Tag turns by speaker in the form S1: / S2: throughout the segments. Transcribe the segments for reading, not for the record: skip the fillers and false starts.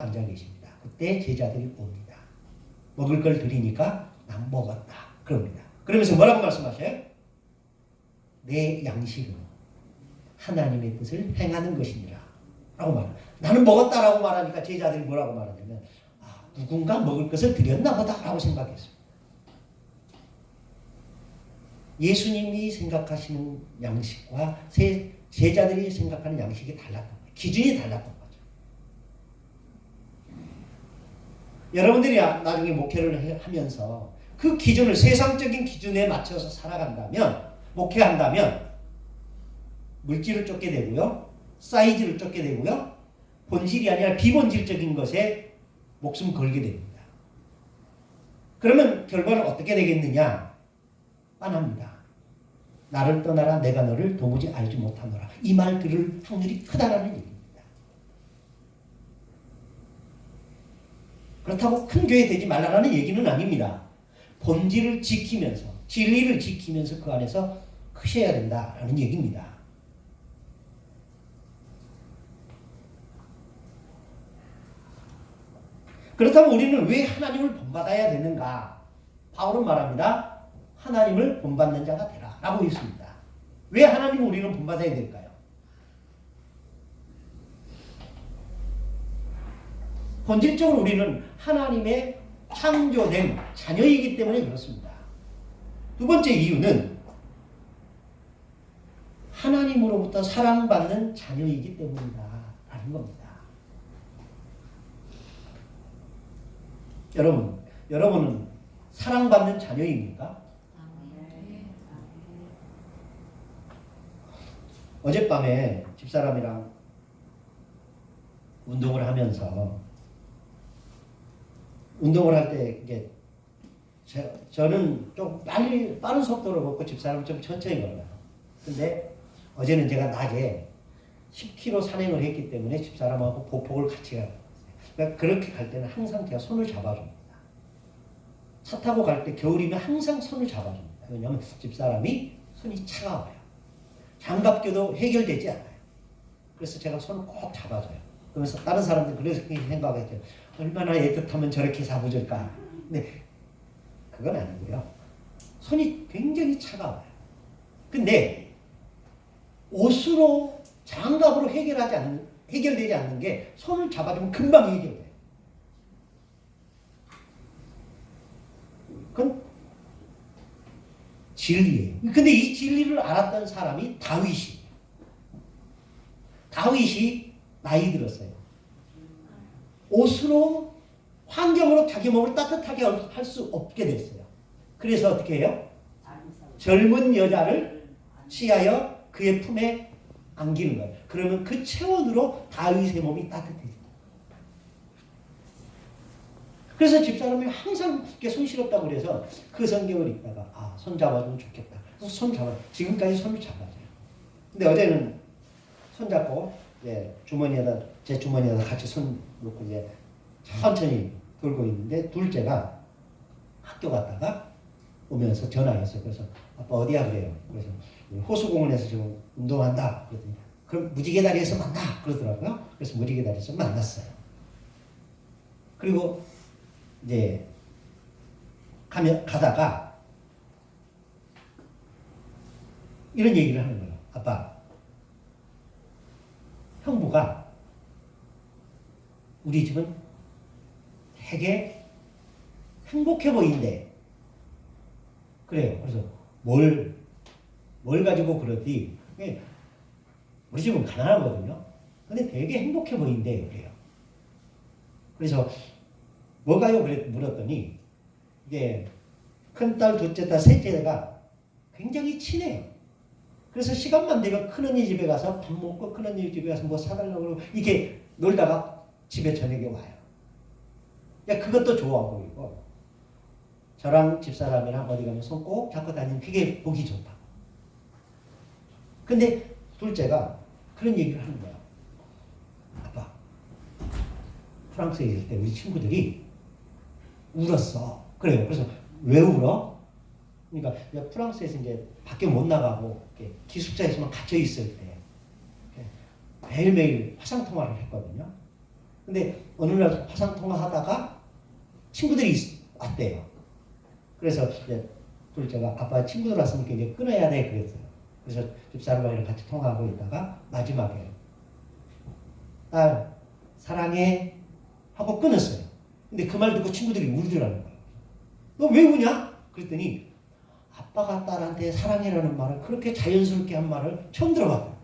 S1: 앉아 계십니다. 그때 제자들이 옵니다. 먹을 걸 드리니까 난 먹었다. 그럽니다. 그러면서 뭐라고 말씀하셔요? 내 양식은 하나님의 뜻을 행하는 것이니라 라고 말해요. 나는 먹었다라고 말하니까 제자들이 뭐라고 말하냐면 누군가 먹을 것을 드렸나 보다 라고 생각했습니다. 예수님이 생각하시는 양식과 제자들이 생각하는 양식이 달랐던 거예요. 기준이 달랐던 거죠. 여러분들이 나중에 목회를 하면서 그 기준을 세상적인 기준에 맞춰서 살아간다면, 목회한다면 물질을 쫓게 되고요, 사이즈를 쫓게 되고요, 본질이 아니라 비본질적인 것에 목숨 걸게 됩니다. 그러면 결과는 어떻게 되겠느냐? 빤합니다. 나를 떠나라 내가 너를 도무지 알지 못하노라. 이 말 들을 확률이 크다라는 얘기입니다. 그렇다고 큰 교회 되지 말라라는 얘기는 아닙니다. 본질을 지키면서, 진리를 지키면서 그 안에서 크셔야 된다라는 얘기입니다. 그렇다면 우리는 왜 하나님을 본받아야 되는가? 바울은 말합니다. 하나님을 본받는 자가 되라 라고 했습니다. 왜 하나님을 우리는 본받아야 될까요? 본질적으로 우리는 하나님의 창조된 자녀이기 때문에 그렇습니다. 두 번째 이유는 하나님으로부터 사랑받는 자녀이기 때문이다 라는 겁니다. 여러분은 사랑받는 자녀입니까? 어젯밤에 집사람이랑 운동을 하면서 운동을 할 때 이게 저는 좀 빠른 속도로 걷고 집사람은 좀 천천히 걸어요. 근데 어제는 제가 낮에 10km 산행을 했기 때문에 집사람하고 보폭을 같이 가요. 그러니까 그렇게 갈 때는 항상 제가 손을 잡아줍니다. 차 타고 갈 때 겨울이면 항상 손을 잡아줍니다. 왜냐하면 집사람이 손이 차가워요. 장갑 껴도 해결되지 않아요. 그래서 제가 손을 꼭 잡아줘요. 그러면서 다른 사람들 그래서 생각했죠. 얼마나 애틋하면 저렇게 잡아줄까. 근데 그건 아니고요. 손이 굉장히 차가워요. 근데 옷으로 장갑으로 해결되지 않는 게 손을 잡아주면 금방 해결돼요. 그건 진리예요. 근데 이 진리를 알았던 사람이 다윗이에요. 다윗이 나이 들었어요. 옷으로 환경으로 자기 몸을 따뜻하게 할 수 없게 됐어요. 그래서 어떻게 해요? 젊은 여자를 취하여 그의 품에 안기는 거예요. 그러면 그 체온으로 다윗의 몸이 따뜻해져요. 그래서 집사람이 항상 이렇게 손실없다고 그래서 그 성경을 읽다가 손 잡아주면 좋겠다. 그래서 손 잡아. 지금까지 손을 잡아줘요. 근데 어제는 손 잡고 이제 제 주머니에다 같이 손 놓고 이제 천천히 돌고 있는데 둘째가 학교 갔다가 오면서 전화했어요. 그래서 아빠 어디야 그래요. 그래서 호수공원에서 지금 운동한다. 그랬더니 그럼 무지개 다리에서 만나 그러더라고요. 그래서 무지개 다리에서 만났어요. 그리고 이제 가다가 이런 얘기를 하는 거예요. 아빠, 형부가 우리 집은 되게 행복해 보이는데 그래요. 그래서 뭘 가지고 그러지? 우리 집은 가난하거든요. 근데 되게 행복해 보이는데 그래요. 그래서 뭐가요? 그래 물었더니 이게 큰딸, 둘째딸, 셋째가 굉장히 친해요. 그래서 시간만 되면 큰언니 집에 가서 밥 먹고 큰언니 집에 가서 뭐 사달라고 그러고 이렇게 놀다가 집에 저녁에 와요. 그것도 좋아 보이고 저랑 집사람이랑 어디 가면 손 꼭 잡고 다니는 그게 보기 좋다. 근데 둘째가 그런 얘기를 하는 거야. 아빠, 프랑스에 있을 때 우리 친구들이 울었어. 그래요. 그래서 왜 울어? 그러니까 프랑스에서 이제 밖에 못 나가고 기숙사에서만 갇혀 있을 때 매일매일 화상 통화를 했거든요. 근데 어느 날 화상 통화하다가 친구들이 왔대요. 그래서 이제 둘째가 아빠 친구들 왔으니까 이제 끊어야 돼 그랬어요. 그래서 집사람이랑 같이 통화하고 있다가 마지막에 딸 사랑해 하고 끊었어요. 근데 그 말 듣고 친구들이 울더라는 거예요. 너 왜 우냐? 그랬더니 아빠가 딸한테 사랑해라는 말을 그렇게 자연스럽게 한 말을 처음 들어봤대요.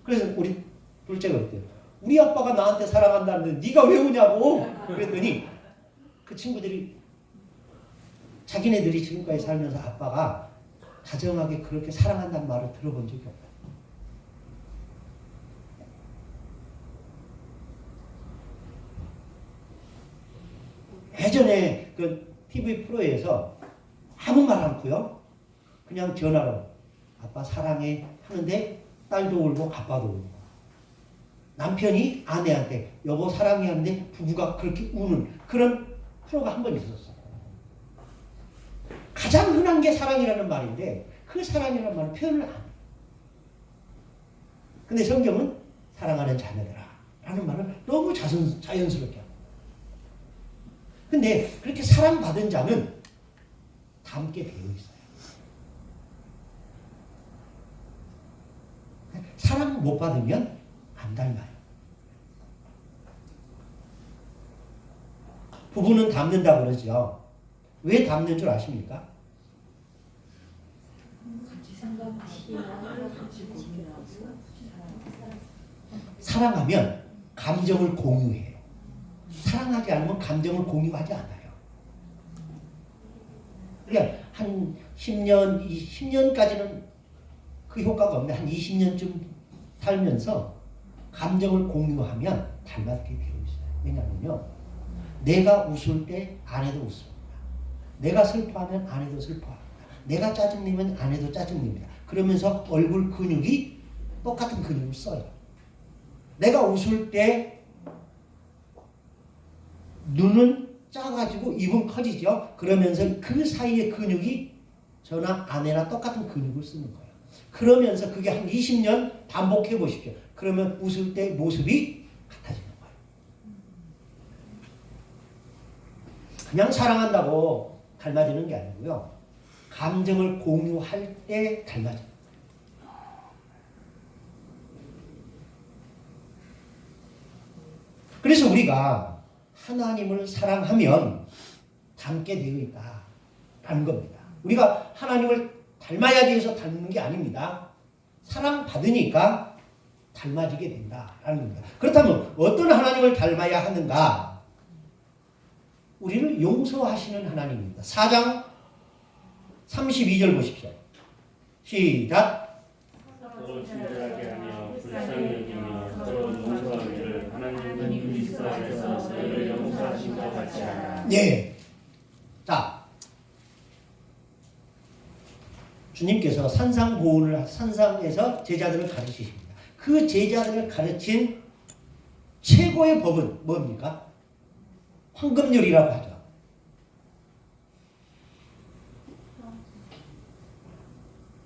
S1: 그래서 우리 둘째가 그랬대요. 우리 아빠가 나한테 사랑한다는데 네가 왜 우냐고. 그랬더니 그 친구들이 자기네들이 지금까지 살면서 아빠가 다정하게 그렇게 사랑한다는 말을 들어본 적이 없다. 예전에 그 TV 프로에서 아무 말 않고요. 그냥 전화로 아빠 사랑해 하는데 딸도 울고 아빠도 울고 남편이 아내한테 여보 사랑해 하는데 부부가 그렇게 우는 그런 프로가 한 번 있었어요. 가장 흔한 게 사랑이라는 말인데 그 사랑이라는 말은 표현을 안 해요. 근데 성경은 사랑하는 자녀들아 라는 말을 너무 자연스럽게 합니다. 근데 그렇게 사랑받은 자는 닮게 되어 있어요. 사랑 못 받으면 안 닮아요. 부부는 닮는다고 그러죠. 왜 닮는 줄 아십니까? 사랑하면 감정을 공유해요. 사랑하지 않으면 감정을 공유하지 않아요. 그러니까 한 10년, 20년까지는 그 효과가 없는데 한 20년쯤 살면서 감정을 공유하면 닮게 되어 있어요. 왜냐하면요. 내가 웃을 때 아내도 웃습니다. 내가 슬퍼하면 아내도 슬퍼합니다. 내가 짜증내면 아내도 짜증냅니다. 그러면서 얼굴 근육이 똑같은 근육을 써요. 내가 웃을 때 눈은 작아지고 입은 커지죠. 그러면서 그 사이의 근육이 저나 아내나 똑같은 근육을 쓰는 거예요. 그러면서 그게 한 20년 반복해 보십시오. 그러면 웃을 때 모습이 같아지는 거예요. 그냥 사랑한다고 닮아지는 게 아니고요. 감정을 공유할 때 닮아져요. 그래서 우리가 하나님을 사랑하면 닮게 되어 있다라는 겁니다. 우리가 하나님을 닮아야지 해서 닮는 게 아닙니다. 사랑받으니까 닮아지게 된다라는 겁니다. 그렇다면 어떤 하나님을 닮아야 하는가? 우리를 용서하시는 하나님입니다. 4장 32절 보십시오. 시작.
S2: 서로 친절하게 하며 불쌍히 여기며 서로 용서하기를 하나님은 그리스도 안에서 너희를 용서하신 것 같지 않아.
S1: 네. 자, 주님께서 산상에서 제자들을 가르치십니다. 그 제자들을 가르친 최고의 법은 뭡니까? 황금률이라고 하죠.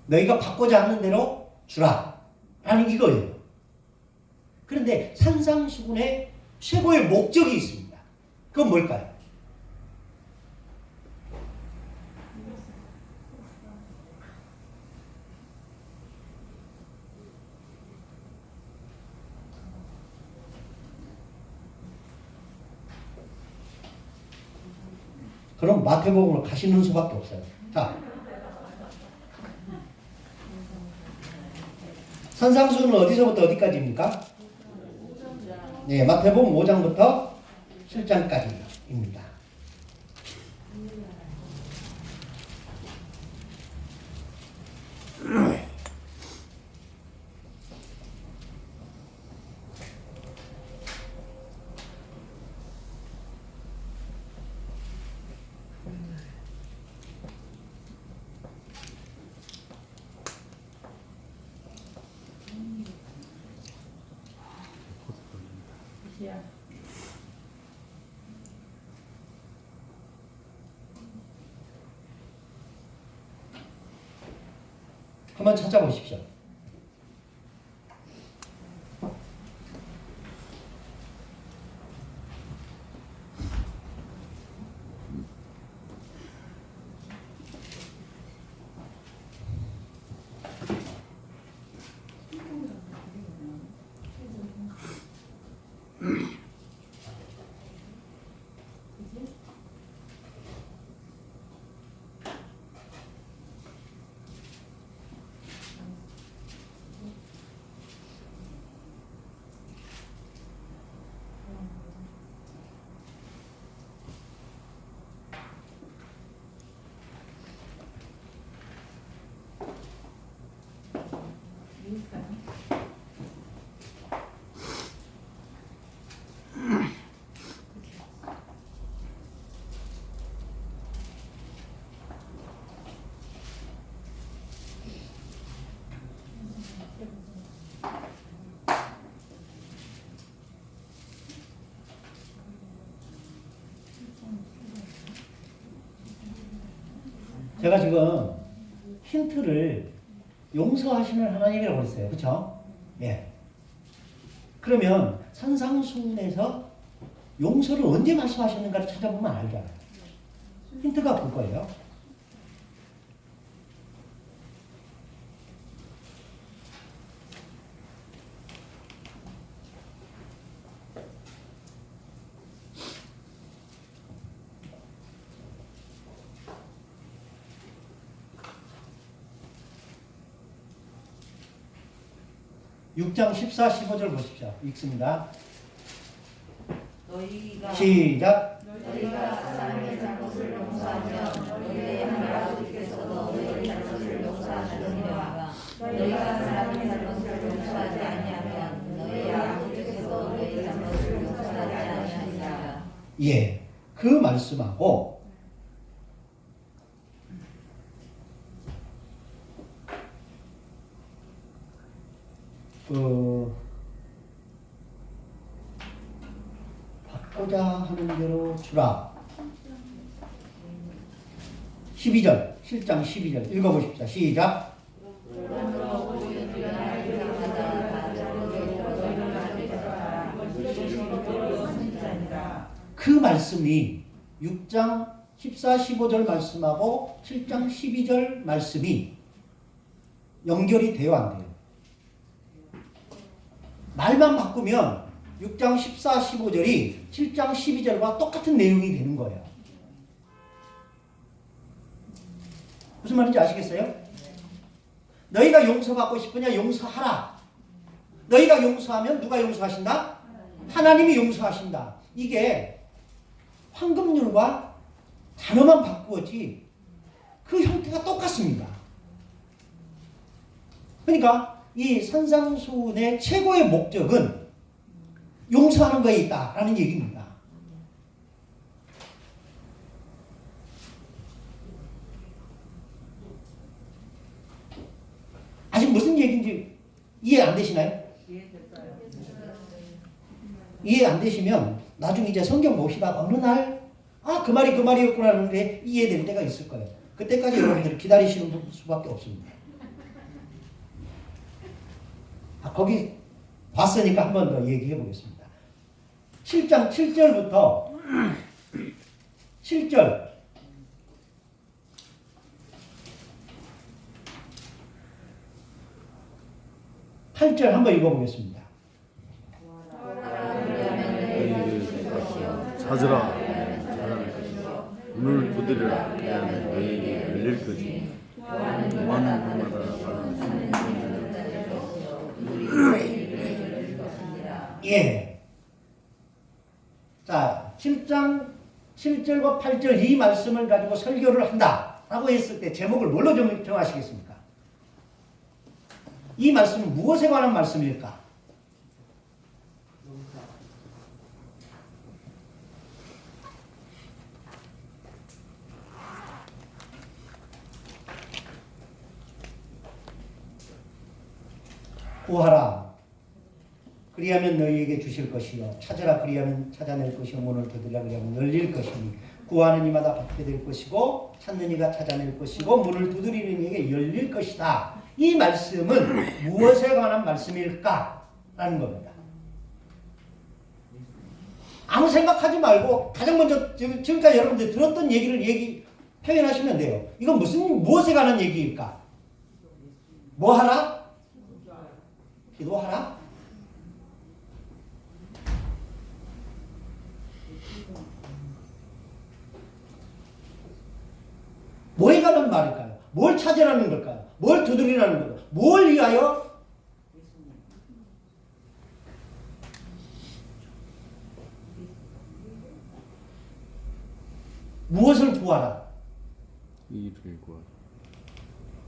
S1: 너희가 받고자 하는 대로 주라 라는 이거예요. 그런데 산상수훈의 최고의 목적이 있습니다. 그건 뭘까요? 그럼 마태복음으로 가시는 수밖에 없어요. 자, 산상수훈은 어디서부터 어디까지입니까? 네, 마태복음 5장부터 7장까지입니다. 한번 찾아보십시오. 제가 지금 힌트를 용서하시는 하나님이라고 그랬어요. 그렇죠? 예. 그러면 산상수훈에서 용서를 언제 말씀하셨는가를 찾아보면 알잖아요. 힌트가 그거예요. 육 장 14, 15절 보십시오. 읽습니다. 시작.
S3: 너희가 사람의 잘못을 용서하면 너희의 하나님 아버지께서도 너희의 잘못을 용서하시느니라. 너희가 사람의 잘못을 용서하지 아니하면 너희의 아버지께서도 너희의 잘못을 용서하지 아니하시리라.
S1: 예. 그 말씀하고 받고자 하는 대로 주라. 12절, 7장 12절 읽어보십시오. 시작. 그 말씀이 6장 14, 15절 말씀하고 7장 12절 말씀이 연결이 돼요, 안 돼요? 말만 바꾸면 6장 14, 15절이 7장 12절과 똑같은 내용이 되는 거예요. 무슨 말인지 아시겠어요? 너희가 용서받고 싶으냐 용서하라. 너희가 용서하면 누가 용서하신다? 하나님이 용서하신다. 이게 황금률과 단어만 바꾸었지 그 형태가 똑같습니다. 그러니까 이 산상수훈의 최고의 목적은 용서하는 거에 있다라는 얘기입니다. 아직 무슨 얘기인지 이해 안 되시나요? 이해 안 되시면 나중에 이제 성경 보시다가 어느 날 그 말이 그 말이었구나 하는데 이해될 때가 있을 거예요. 그때까지 여러분들이 기다리시는 수밖에 없습니다. 거기 봤으니까 한 번 더 얘기해 보겠습니다. 7장 7절부터 7절 8절 한번 읽어보겠습니다.
S4: 찾으라 문을 두드리라 그러면 너희에게 열릴 것이니 구하는 자마다
S1: 예. 자, 7장 7절과 8절 이 말씀을 가지고 설교를 한다라고 했을 때 제목을 뭘로 정하시겠습니까? 이 말씀은 무엇에 관한 말씀일까? 구하라. 그리하면 너희에게 주실 것이요. 찾으라. 그리하면 찾아낼 것이요. 문을 두드리라. 그리하면 열릴 것이니. 구하는 이마다 받게 될 것이고 찾는 이가 찾아낼 것이고 문을 두드리는 이에게 열릴 것이다. 이 말씀은 무엇에 관한 말씀일까? 라는 겁니다. 아무 생각하지 말고 가장 먼저 지금까지 여러분들 들었던 얘기를 표현하시면 돼요. 이건 무엇에 관한 얘기일까? 뭐 하라? 기도하라? 뭐에 관한 말일까요? 뭘 찾으라는 걸까요? 뭘 두드리라는 걸까요? 뭘 위하여? 무엇을 구하라?
S4: 이를 구하라.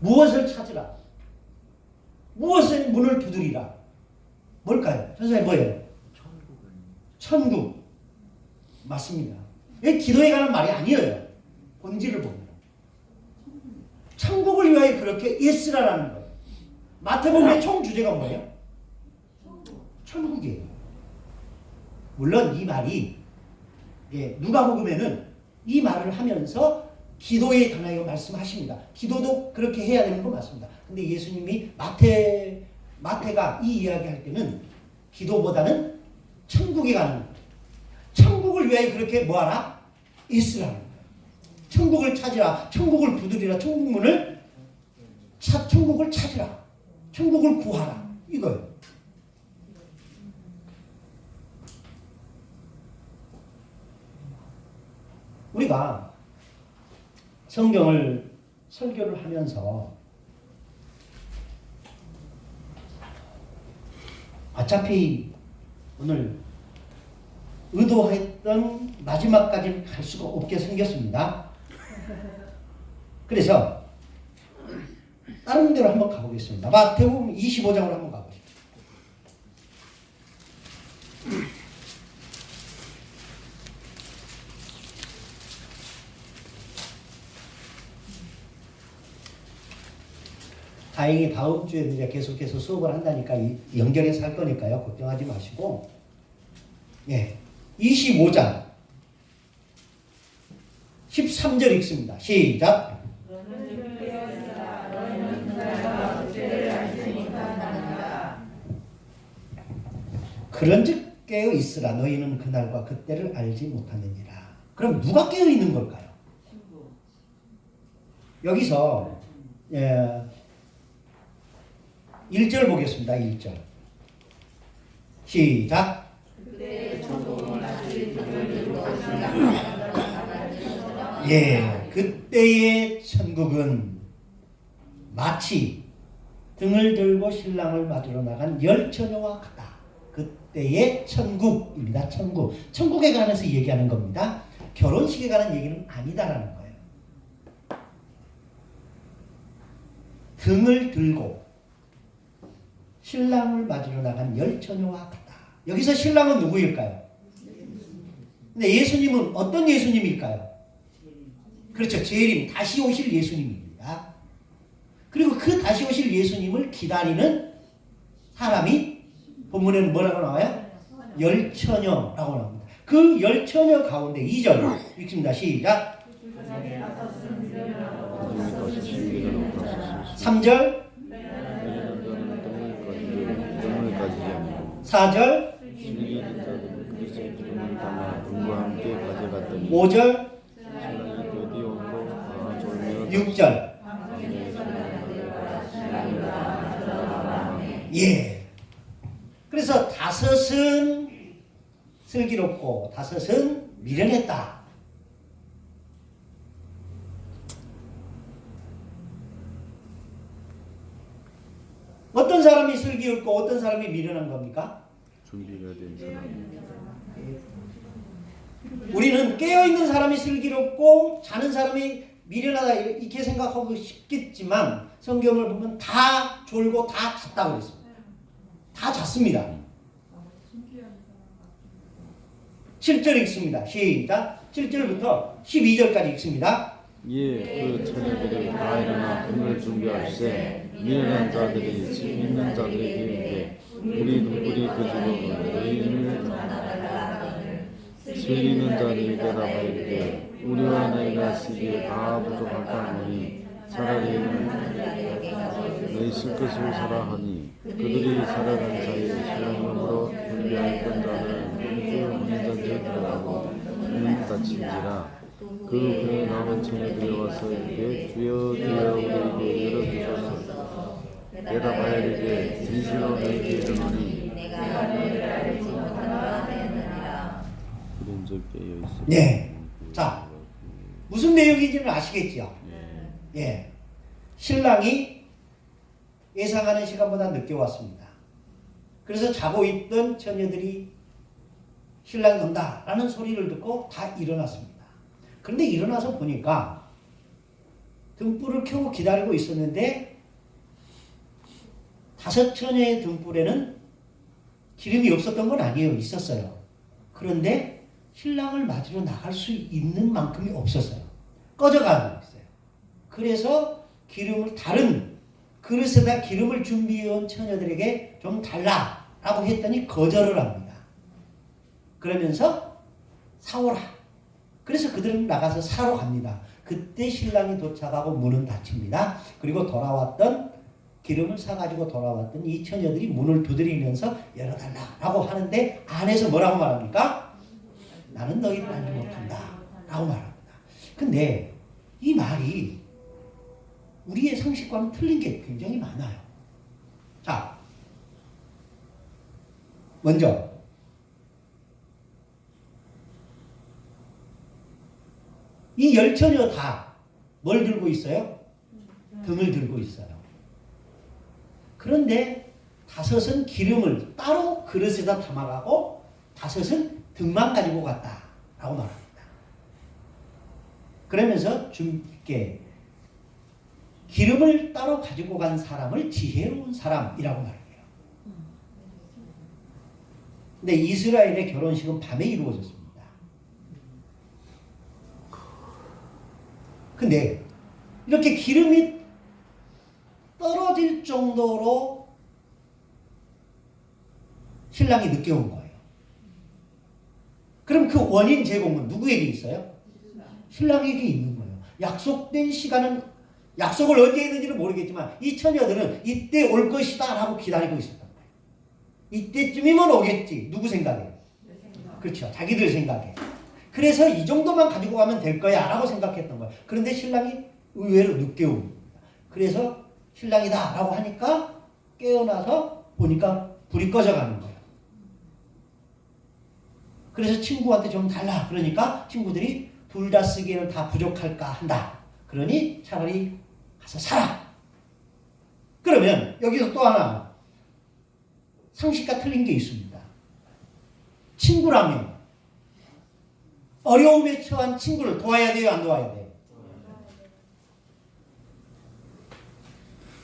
S1: 무엇을 찾으라? 무엇을 문을 두드리라? 뭘까요? 선생님 뭐예요? 천국. 맞습니다. 이게 기도에 관한 말이 아니에요. 본질을 보면. 천국을 위하여 그렇게 예스라라는 거예요. 마태복음의 총 주제가 뭐예요? 천국이에요. 물론 이 말이 누가복음에는 이 말을 하면서 기도에 관하여 말씀하십니다. 기도도 그렇게 해야 되는 거 맞습니다. 근데 예수님이 마태가 이 이야기할 때는 기도보다는 천국에 가는 거예요. 천국을 위하여 그렇게 뭐하라? 애쓰라는 거예요. 천국을 찾으라. 천국을 부두리라. 천국을 찾으라. 천국을 구하라. 이거예요. 우리가 성경을 설교를 하면서 어차피 오늘 의도했던 마지막까지는 갈 수가 없게 생겼습니다. 그래서 다른 데로 한번 가보겠습니다. 마태복음 25장으로 한번 가보시죠. 다행히 다음 주에 이제 계속해서 수업을 한다니까 연결해서 할 거니까요. 걱정하지 마시고. 예. 25장 13절 읽습니다. 시작. 그런즉 깨어 있으라. 너희는 그날과 그때를 알지 못하느니라. 그럼 누가 깨어 있는 걸까요? 여기서 1절 보겠습니다. 1절. 시작. 예, 그때의 천국은 마치 등을 들고 신랑을 맞으러 나간 열 처녀와 같다. 그때의 천국입니다. 천국. 천국에 관해서 얘기하는 겁니다. 결혼식에 관한 얘기는 아니다라는 거예요. 등을 들고 신랑을 맞으러 나간 열 처녀와 같다. 여기서 신랑은 누구일까요? 근데 예수님은 어떤 예수님일까요? 그렇죠. 재림, 다시 오실 예수님입니다. 그리고 그 다시 오실 예수님을 기다리는 사람이 본문에는 뭐라고 나와요? 열 처녀라고 나옵니다. 그 열 처녀 가운데 2절 읽습니다. 시작. 3절 4절 5절 6절. 예. 그래서 다섯은 슬기롭고 다섯은 미련했다. 어떤 사람이 슬기롭고 어떤 사람이 미련한 겁니까?
S4: 준비가 된 사람.
S1: 우리는 깨어있는 사람이 슬기롭고 자는 사람이 미련하다 이렇게 생각하고 싶겠지만 성경을 보면 다 졸고 다 잤다고 그랬습니다. 다 잤습니다. 7절 읽습니다. 시작. 7절부터 12절까지 읽습니다.
S4: 예, 그 처녀들이 다 일어나 등을 준비할세 미련한 자들이 집 있는 자들에게 이르되 우리 눈물이 그치고 너희를 슬기는 자들이 대답하여 이르되 우리와 너희가 시기에 다 부족할까 하노니 차라리 너희 쓸 것을 사라 하니 그들이 살아간 사이에 신랑으로 준비하였던 자는 그 혼인잔치에 들어가고 문이 닫힌지라. 그 후에 남은 처녀들이 와서 이르되 주여 주여 우리에게 열어주소서. 대답하여 이르되 진실로 너희에게 이르노니 그런 적 깨어 있어.
S1: 네. 자, 무슨 내용인지는 아시겠죠? 예. 신랑이 예상하는 시간보다 늦게 왔습니다. 그래서 자고 있던 처녀들이 신랑이 온다라는 소리를 듣고 다 일어났습니다. 그런데 일어나서 보니까 등불을 켜고 기다리고 있었는데 다섯 처녀의 등불에는 기름이 없었던 건 아니에요. 있었어요. 그런데 신랑을 맞으러 나갈 수 있는 만큼이 없었어요. 꺼져가고 있어요. 그래서 기름을 다른 그릇에다 기름을 준비해온 처녀들에게 좀 달라라고 했더니 거절을 합니다. 그러면서 사오라. 그래서 그들은 나가서 사러 갑니다. 그때 신랑이 도착하고 문은 닫힙니다. 그리고 기름을 사가지고 돌아왔던 이 처녀들이 문을 두드리면서 열어달라고 하는데 안에서 뭐라고 말합니까? 나는 너희를 알지 못한다 라고 말합니다. 근데 이 말이 우리의 상식과는 틀린 게 굉장히 많아요. 자, 먼저 이 10처녀 다 뭘 들고 있어요? 등을 들고 있어요. 그런데 5은 기름을 따로 그릇에다 담아가고 5은 등만 가지고 갔다라고 말합니다. 그러면서 기름을 따로 가지고 간 사람을 지혜로운 사람이라고 말해요. 근데 이스라엘의 결혼식은 밤에 이루어졌습니다. 근데 이렇게 기름이 떨어질 정도로 신랑이 늦게 온 거예요. 그럼 그 원인 제공은 누구에게 있어요? 신랑에게 있는 거예요. 약속된 시간은 약속을 언제 했는지는 모르겠지만 이 처녀들은 이때 올 것이다 라고 기다리고 있었단 말이에요. 이때쯤이면 오겠지. 누구 생각에? 그렇죠. 자기들 생각에. 그래서 이 정도만 가지고 가면 될 거야 라고 생각했던 거예요. 그런데 신랑이 의외로 늦게 옵니다. 그래서 신랑이다 라고 하니까 깨어나서 보니까 불이 꺼져가는 거예요. 그래서 친구한테 좀 달라 그러니까 친구들이 둘 다 쓰기에는 다 부족할까 한다. 그러니 차라리 가서 사라. 그러면 여기서 또 하나 상식과 틀린 게 있습니다. 친구라면 어려움에 처한 친구를 도와야 돼요, 안 도와야 돼요?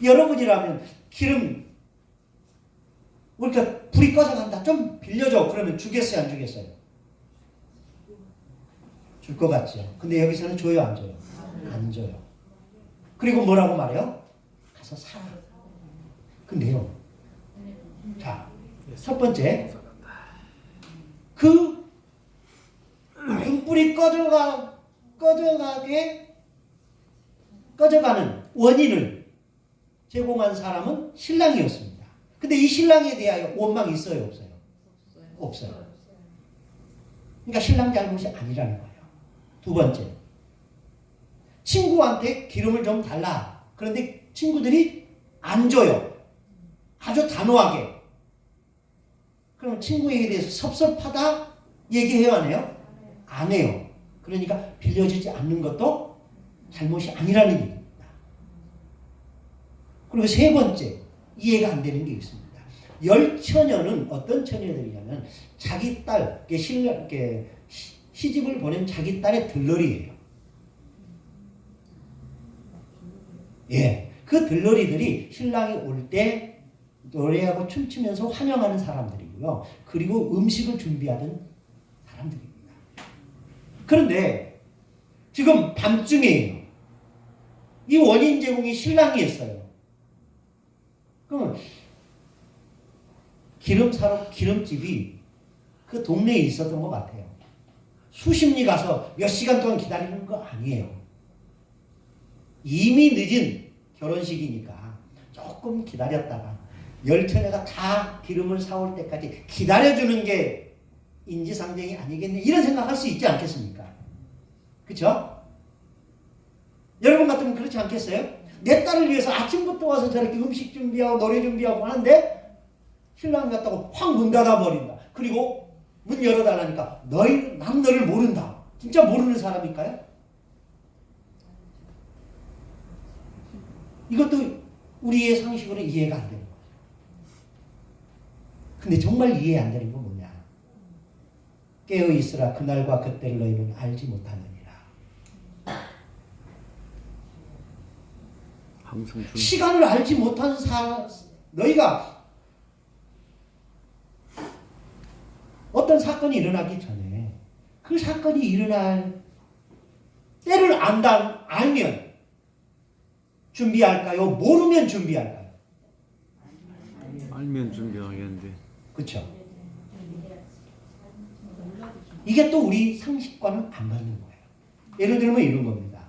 S1: 여러분이라면 기름 우리가 불이 꺼져간다. 좀 빌려줘. 그러면 주겠어요, 안 주겠어요? 줄 것 같죠. 근데 여기서는 줘요, 안 줘요? 안 줘요. 그리고 뭐라고 말해요? 가서 사라. 근데요. 자, 첫 번째. 그 등불이 꺼져가는 원인을 제공한 사람은 신랑이었습니다. 근데 이 신랑에 대하여 원망이 있어요, 없어요? 없어요. 그러니까 신랑 잘못이 아니라는 거예요. 두 번째. 친구한테 기름을 좀 달라. 그런데 친구들이 안 줘요. 아주 단호하게. 그럼 친구에게 대해서 섭섭하다 얘기해요, 안 해요? 안 해요. 그러니까 빌려주지 않는 것도 잘못이 아니라는 얘기입니다. 그리고 세 번째, 이해가 안 되는 게 있습니다. 10처녀는 어떤 처녀들이냐면 자기 딸, 시집을 보낸 자기 딸의 들러리예요. 예, 그 들러리들이 신랑이 올 때 노래하고 춤추면서 환영하는 사람들이고요. 그리고 음식을 준비하던 사람들입니다. 그런데 지금 밤중이에요. 이 원인 제공이 신랑이 했어요. 그러면 기름집이 그 동네에 있었던 것 같아요. 수십리 가서 몇 시간 동안 기다리는 거 아니에요. 이미 늦은 결혼식이니까 조금 기다렸다가 10처녀가 다 기름을 사올 때까지 기다려주는 게 인지상정이 아니겠네. 이런 생각할 수 있지 않겠습니까? 그렇죠? 여러분 같으면 그렇지 않겠어요? 내 딸을 위해서 아침부터 와서 저렇게 음식 준비하고 노래 준비하고 하는데 신랑 같다고 확 문 닫아버린다. 그리고 문 열어달라니까 난 너를 모른다. 진짜 모르는 사람일까요? 이것도 우리의 상식으로 이해가 안 되는 거죠. 근데 정말 이해 안 되는 건 뭐냐? 깨어있으라 그날과 그때를 너희는 알지 못하느니라. 시간을 알지 못하는 너희가 어떤 사건이 일어나기 전에 그 사건이 일어날 때를 알면 준비할까요? 모르면 준비할까요?
S4: 알면 준비하겠는데.
S1: 그렇죠. 이게 또 우리 상식과는 안 맞는 거예요. 예를 들면 이런 겁니다.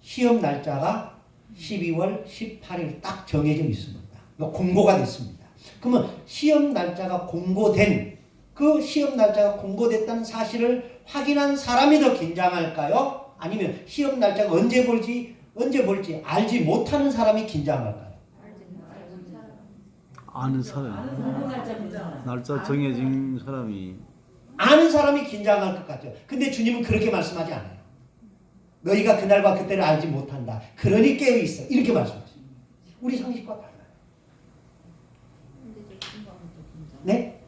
S1: 시험 날짜가 12월 18일 딱 정해져 있습니다. 공고가 됐습니다. 그러면 시험 날짜가 공고된 그 시험 날짜가 공고됐다는 사실을 확인한 사람이 더 긴장할까요? 아니면 시험 날짜가 언제 볼지 알지 못하는 사람이 긴장할까요?
S4: 아는 사람, 날짜 정해진 사람이.
S1: 아는 사람이 긴장할 것 같죠. 근데 주님은 그렇게 말씀하지 않아요. 너희가 그날과 그때를 알지 못한다. 그러니 깨어 있어. 이렇게 말씀하세요. 우리 상식과 달라요. 네?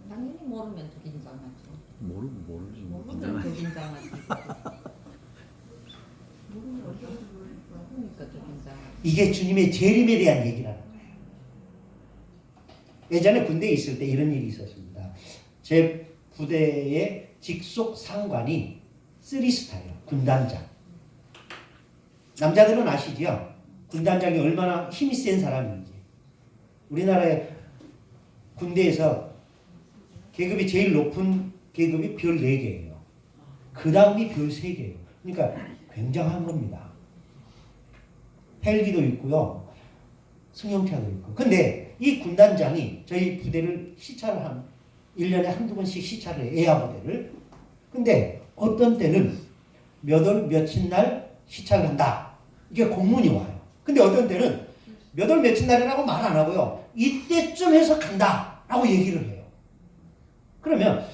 S3: 당연히 모르면 더 긴장하죠.
S4: 모르지.
S3: 모르면 더 긴장하지. 모르면 그러니까 더 긴장하지.
S1: 이게 주님의 재림에 대한 얘기라는 거예요. 예전에 군대에 있을 때 이런 일이 있었습니다. 제 부대의 직속 상관이 3스타예요. 군단장. 남자들은 아시죠? 군단장이 얼마나 힘이 센 사람인지. 우리나라의 군대에서 계급이 제일 높은 계급이 별 4개예요. 그 다음이 별 3개예요. 그러니까 굉장한 겁니다. 헬기도 있고요. 승용차도 있고. 근데 이 군단장이 저희 부대를 시찰을 한 1년에 한두 번씩 시찰을 해요. 에아부대를. 근데 어떤 때는 몇 월 며칠 날 시찰을 한다. 이게 공문이 와요. 근데 어떤 때는 몇 월 며칠 날이라고 말 안 하고요. 이때쯤 해서 간다 라고 얘기를 해요. 그러면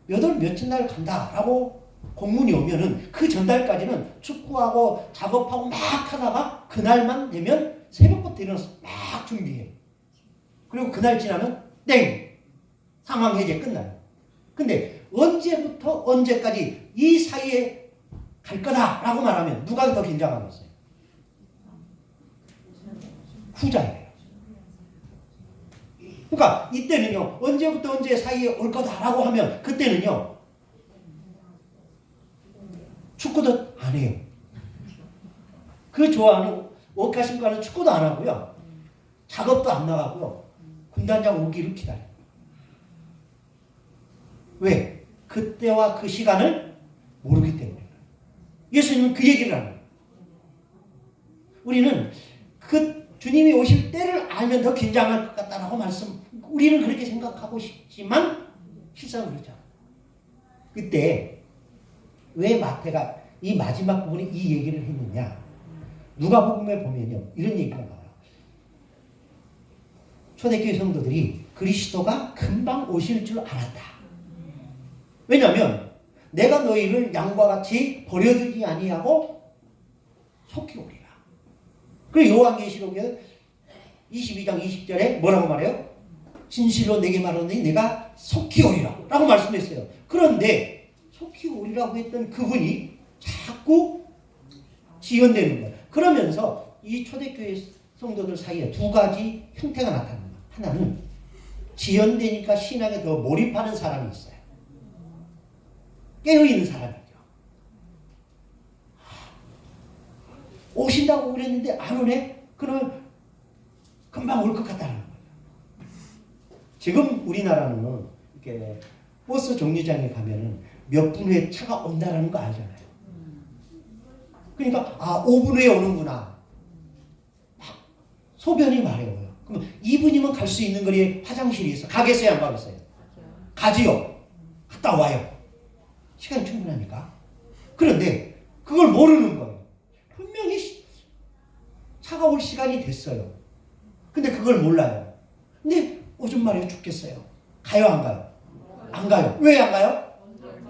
S1: 몇 월 며칠 날 간다 라고 공문이 오면은 그 전달까지는 축구하고 작업하고 막 하다가 그날만 되면 새벽부터 일어나서 막 준비해요. 그리고 그날 지나면 땡! 상황 해제 끝나요. 근데 언제부터 언제까지 이 사이에 갈 거다라고 말하면 누가 더 긴장하겠어요? 후자예요. 그러니까 이때는요. 언제부터 언제 사이에 올 거다라고 하면 그때는요. 축구도 안 해요. 그 좋아하는 옷가 신고 하는 축구도 안 하고요. 작업도 안 나가고요. 군단장 오기를 기다려요. 왜? 그때와 그 시간을 모르기 때문에. 예수님은 그 얘기를 하는 거예요. 우리는 그 주님이 오실 때를 알면 더 긴장할 것 같다라고 우리는 그렇게 생각하고 싶지만 실상은 그렇죠. 그때 왜 마태가 이 마지막 부분에 이 얘기를 했느냐. 누가복음에 보면요. 이런 얘기가 나와요. 초대교회 성도들이 그리스도가 금방 오실 줄 알았다. 왜냐하면 내가 너희를 양과 같이 버려두지 아니하고 속히 오리라. 그리고 요한계시록에 22장 20절에 뭐라고 말해요? 진실로 내게 말하노니 내가 속히 오리라 라고 말씀했어요. 그런데 속히 오리라고 했던 그분이 자꾸 지연되는 거예요. 그러면서 이 초대교회 성도들 사이에 두 가지 형태가 나타납니다. 하나는 지연되니까 신앙에 더 몰입하는 사람이 있어요. 깨어있는 사람이죠. 오신다고 그랬는데 안 오네? 그러면 금방 올 것 같다는 거예요. 지금 우리나라는 이렇게 버스 정류장에 가면은 몇 분 후에 차가 온다라는 거 알잖아요. 그러니까 5분 후에 오는구나. 소변이 마려워요. 그럼 2분이면 갈 수 있는 거리에 화장실이 있어. 가겠어요, 안 가겠어요? 가지요. 갔다 와요. 시간이 충분하니까. 그런데 그걸 모르는 거예요. 분명히 차가 올 시간이 됐어요. 근데 그걸 몰라요. 근데 오줌 마려 죽겠어요. 가요, 안 가요? 안 가요. 왜 안 가요?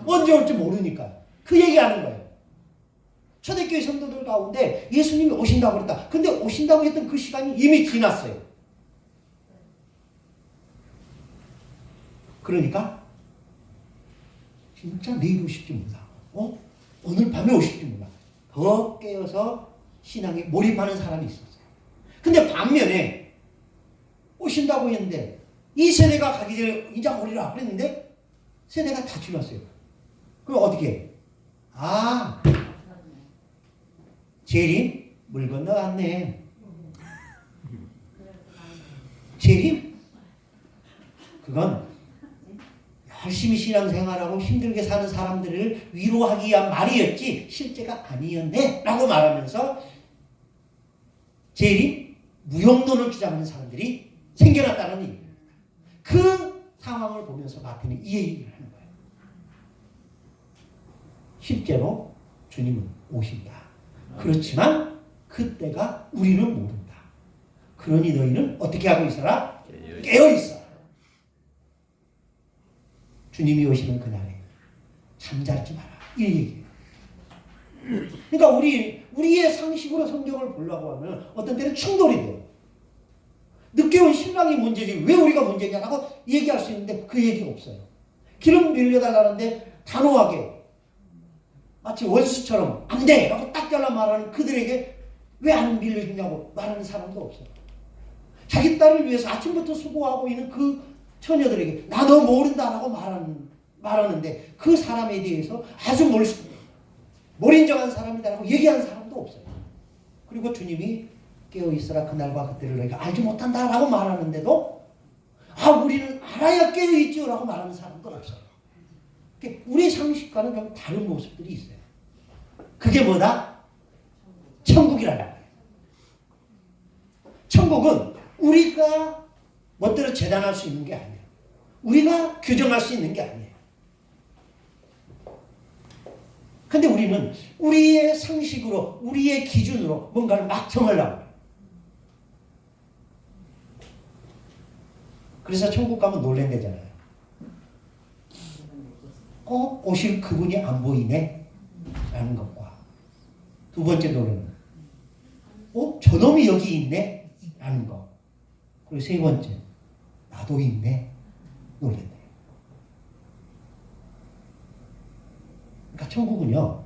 S1: 언제 올지 모르니까. 그 얘기하는 거예요. 초대교회 성도들 가운데 예수님이 오신다고 그랬다. 근데 오신다고 했던 그 시간이 이미 지났어요. 그러니까 진짜 내일 오실지 몰라. 오늘 밤에 오실지 몰라. 더 깨어서 신앙에 몰입하는 사람이 있었어요. 근데 반면에 오신다고 했는데 이 세대가 가기 전에 이제 오리라 그랬는데 세대가 다 지났어요. 그럼 어떻게 해? 재림? 물 건너갔네. 재림? 그건 열심히 신앙생활하고 힘들게 사는 사람들을 위로하기 위한 말이었지 실제가 아니었네 라고 말하면서 재림, 무용론을 주장하는 사람들이 생겨났다는 얘기입니다. 그 상황을 보면서 마태는 이 얘기를 하는 거예요. 실제로 주님은 오신다. 그렇지만 그때가 우리는 모른다. 그러니 너희는 어떻게 하고 있어라? 깨어있어라. 주님이 오시는 그날에 잠자지 마라. 이 얘기예요. 그러니까 우리의 상식으로 성경을 보려고 하면 어떤 때는 충돌이 돼요. 늦게 온 신랑이 문제지 왜 우리가 문제냐라고 얘기할 수 있는데 그 얘기가 없어요. 기름 빌려달라는데 단호하게 마치 원수처럼 안 돼! 라고 딱 잘라 말하는 그들에게 왜 안 빌려주냐고 말하는 사람도 없어요. 자기 딸을 위해서 아침부터 수고하고 있는 그 처녀들에게 나 너 모른다라고 말하는데 그 사람에 대해서 아주 몰인정한 사람이다라고 얘기하는 사람도 없어요. 그리고 주님이 깨어있어라 그날과 그때를 너희가 알지 못한다라고 말하는데도 우리는 알아야 깨어있지요 라고 말하는 사람도 없어요. 우리 상식과는 좀 다른 모습들이 있어요. 그게 뭐다? 천국이라는 거예요. 천국은 우리가 멋대로 재단할 수 있는 게 아니에요. 우리가 규정할 수 있는 게 아니에요. 근데 우리는 우리의 상식으로, 우리의 기준으로 뭔가를 막 정하려고 해요. 그래서 천국 가면 놀랜대잖아요. 오실 그분이 안 보이네? 라는 것과 두 번째 노래는 저놈이 여기 있네? 라는 것. 그리고 세 번째 나도 있네? 놀랜대요. 그러니까 천국은요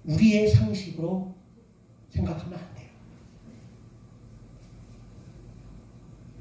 S1: 우리의 상식으로 생각하면 안 돼요.